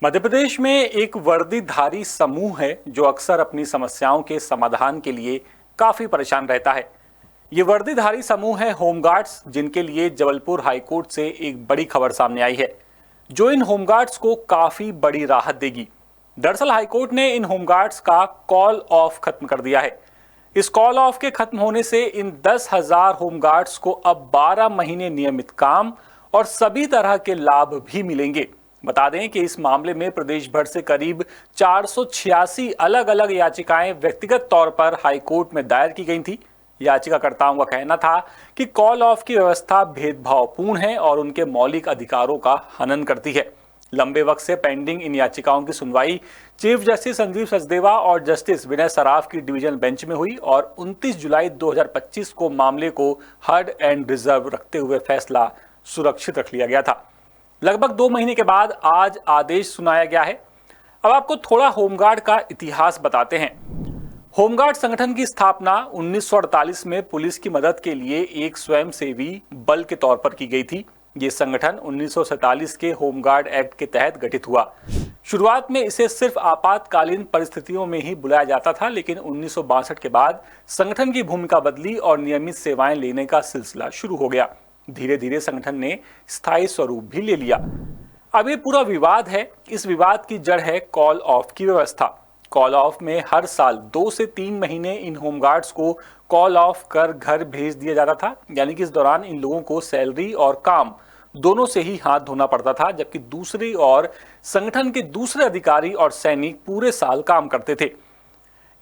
मध्य प्रदेश में एक वर्दीधारी समूह है जो अक्सर अपनी समस्याओं के समाधान के लिए काफी परेशान रहता है। ये वर्दीधारी समूह है होमगार्ड्स, जिनके लिए जबलपुर हाईकोर्ट से एक बड़ी खबर सामने आई है जो इन होमगार्ड्स को काफी बड़ी राहत देगी। दरअसल हाईकोर्ट ने इन होमगार्ड्स का कॉल ऑफ खत्म कर दिया है। इस कॉल ऑफ के खत्म होने से इन 10,000 होमगार्ड्स को अब 12 महीने नियमित काम और सभी तरह के लाभ भी मिलेंगे। बता दें कि इस मामले में प्रदेश भर से करीब 486 अलग अलग याचिकाएं व्यक्तिगत तौर पर हाईकोर्ट में दायर की गई थी। याचिकाकर्ताओं का कहना था कि कॉल ऑफ की व्यवस्था भेदभावपूर्ण है और उनके मौलिक अधिकारों का हनन करती है। लंबे वक्त से पेंडिंग इन याचिकाओं की सुनवाई चीफ जस्टिस संजीव सचदेवा और जस्टिस विनय सराफ की डिवीजन बेंच में हुई और 29 जुलाई 2025 को मामले को हर्ड एंड रिजर्व रखते हुए फैसला सुरक्षित रख लिया गया था। लगभग 2 महीने के बाद आज आदेश सुनाया गया है। अब आपको थोड़ा होमगार्ड का इतिहास बताते हैं। होमगार्ड संगठन की स्थापना 1948 में पुलिस की मदद के लिए एक स्वयंसेवी बल के तौर पर की गई थी। ये संगठन 1947 के होमगार्ड एक्ट के तहत गठित हुआ। शुरुआत में इसे सिर्फ आपातकालीन परिस्थितियों में ही बुलाया जाता था, लेकिन 1962 के बाद संगठन की भूमिका बदली और नियमित सेवाएं लेने का सिलसिला शुरू हो गया। धीरे धीरे संगठन ने स्थायी स्वरूप भी ले लिया। अब ये पूरा विवाद है। इस विवाद की जड़ है कॉल ऑफ की व्यवस्था। कॉल ऑफ में हर साल 2 से 3 महीने इन होमगार्ड्स को कॉल ऑफ कर घर भेज दिया जाता था, यानी कि इस दौरान इन लोगों को सैलरी और काम दोनों से ही हाथ धोना पड़ता था, जबकि दूसरी ओर संगठन के दूसरे अधिकारी और सैनिक पूरे साल काम करते थे।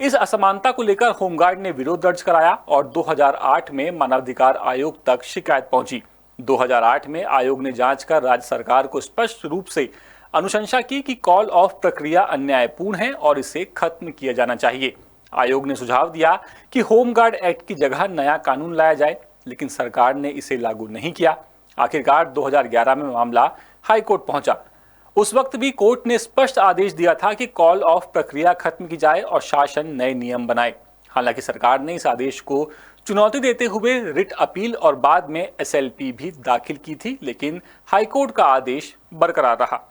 इस असमानता को लेकर होमगार्ड ने विरोध दर्ज कराया और 2008 में मानवाधिकार आयोग तक शिकायत पहुंची। 2008 में आयोग ने जांच कर राज्य सरकार को स्पष्ट रूप से अनुशंसा की कि कॉल ऑफ प्रक्रिया अन्यायपूर्ण है और इसे खत्म किया जाना चाहिए। आयोग ने सुझाव दिया कि होमगार्ड एक्ट की जगह नया कानून लाया जाए, लेकिन सरकार ने इसे लागू नहीं किया। आखिरकार 2011 में मामला हाईकोर्ट पहुंचा। उस वक्त भी कोर्ट ने स्पष्ट आदेश दिया था कि कॉल ऑफ प्रक्रिया खत्म की जाए और शासन नए नियम बनाए। हालांकि सरकार ने इस आदेश को चुनौती देते हुए रिट अपील और बाद में एसएलपी भी दाखिल की थी, लेकिन हाईकोर्ट का आदेश बरकरार रहा।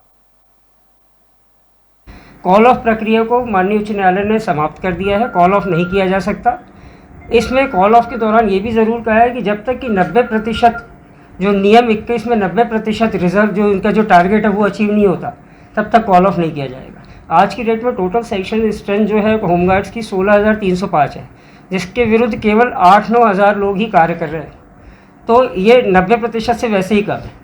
कॉल ऑफ प्रक्रिया को माननीय उच्च न्यायालय ने समाप्त कर दिया है। कॉल ऑफ नहीं किया जा सकता। इसमें कॉल ऑफ के दौरान ये भी ज़रूर कहा है कि जब तक कि 90% जो नियम 21 में 90% रिजर्व जो इनका जो टारगेट है वो अचीव नहीं होता, तब तक कॉल ऑफ नहीं किया जाएगा। आज की डेट में टोटल सेक्शन स्ट्रेंथ जो है होमगार्ड्स की 16,305 है, जिसके विरुद्ध केवल 8-9 हज़ार लोग ही कार्य कर रहे हैं। तो ये 90% से वैसे ही कम है।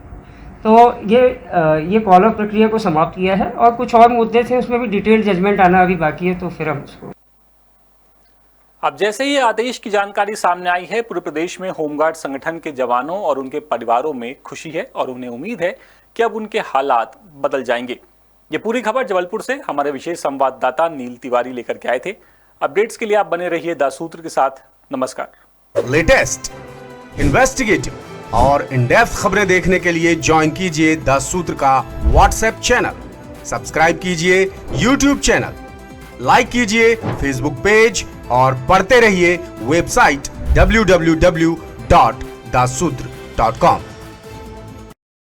तो ये कॉल ऑफ प्रक्रिया को समाप्त किया है और कुछ और मुद्दे थे, उसमें भी डिटेल जजमेंट आना अभी बाकी है, तो फिर हम उसको। अब जैसे ही आदेश की जानकारी सामने आई है, पूरे प्रदेश में होमगार्ड संगठन के जवानों और उनके परिवारों में खुशी है और उन्हें उम्मीद है कि अब उनके हालात बदल जाएंगे। ये पूरी खबर जबलपुर से हमारे विशेष संवाददाता नील तिवारी लेकर के आए थे। अपडेट्स के लिए आप बने रहिए द सूत्र के साथ। नमस्कार। लेटेस्ट, इन्वेस्टिगेटिव और इन डेप्थ खबरें देखने के लिए ज्वाइन कीजिए द सूत्र का व्हाट्सएप चैनल, सब्सक्राइब कीजिए यूट्यूब चैनल, लाइक कीजिए फेसबुक पेज और पढ़ते रहिए वेबसाइट www.dasudr.com।